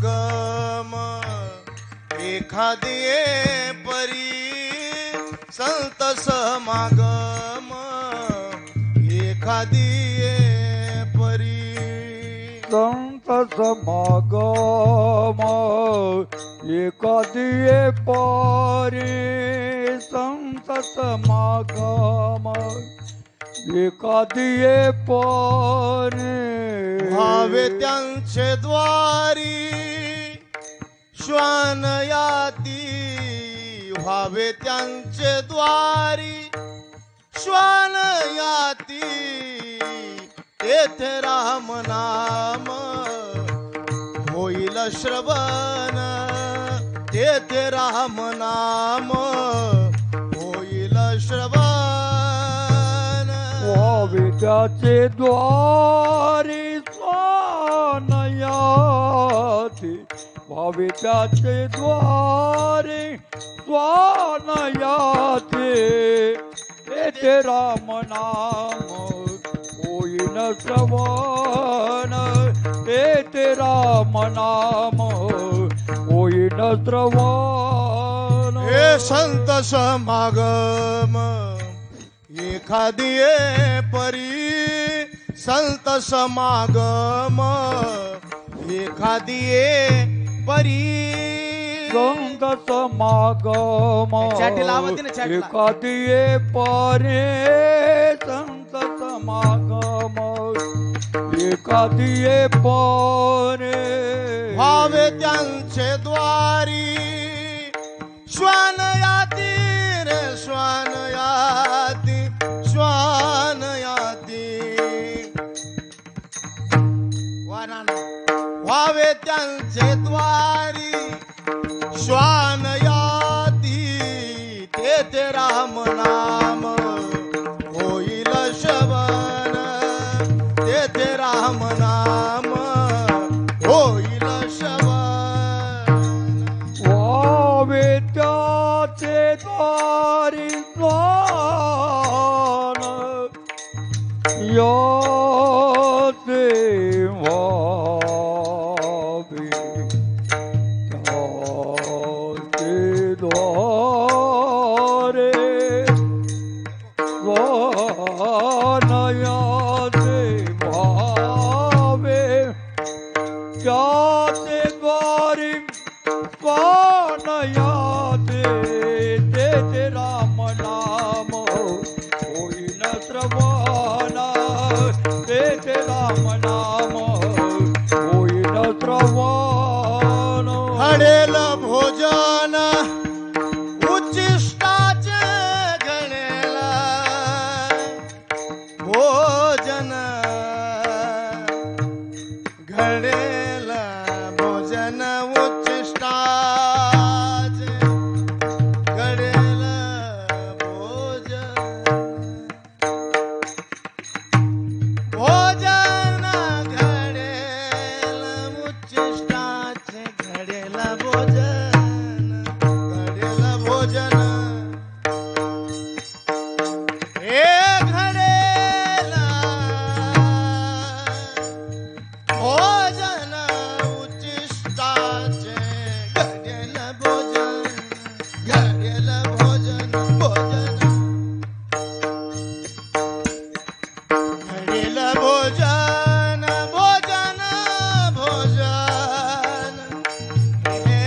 समागम एखादी परी संत समागम एखादी परी संत समागम एखादी परी संत समागम एखादी परी व्हावे त्यांचे द्वारी श्वान याती व्हावे त्यांचे द्वारी श्वान याती तेथे राम नाम होईल श्रवण तेथे राम नाम होईल श्रवण व्हावे त्याचे द्वारी स्वानयाती व्हावे त्याचे द्वारी स्वानयाती तेथे राम नाम होईन श्रवण तेथे राम नाम होईन श्रवण हे संत समागम एखादी परी संत समागम एखादी परी संत समागम एखादी परी संत समागम एखादी परी व्हावे त्यांचे द्वारी श्वान याती रे श्वान याती श्वान याती व्हावे त्यांचे द्वारी श्वान याती तेथे राम नाम होईल श्रवण तेथे राम नाम होईल श्रवण व्हावे त्याचे द्वारी स्वान याते व्हावे त्याचे द्वारे स्वान याते व्हावे त्याचे द्वारी स्वानयाते तेथे राम नाम होईन श्रवण तेथे राम नाम होईन श्रवण घडेल भोजन उच्चिष्टाचे घडेल भोजन घडेल भोजन उच्चिष्टाचे घडेल भोजन भोजन घडेल उच्चिष्टाचे घडेल भोजन घडेल भोजन हे घडेल भोजन उच्चिष्टाचे घडेल भोजन घडेल भोजन भोजन घडेल भोजन भोजन भोजन हे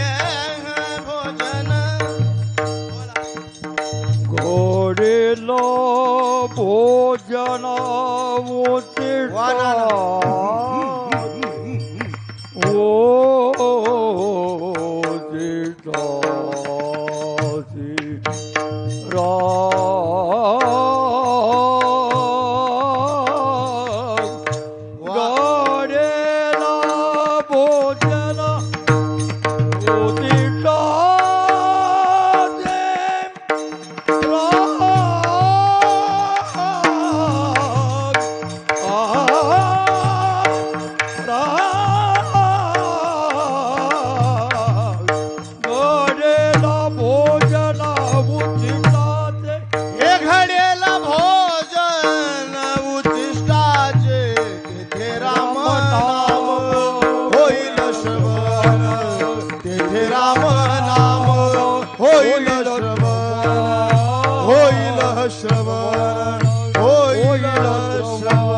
श्रवण तेथे राम नाम होईल श्रवण होईल श्रवण होईल श्रवण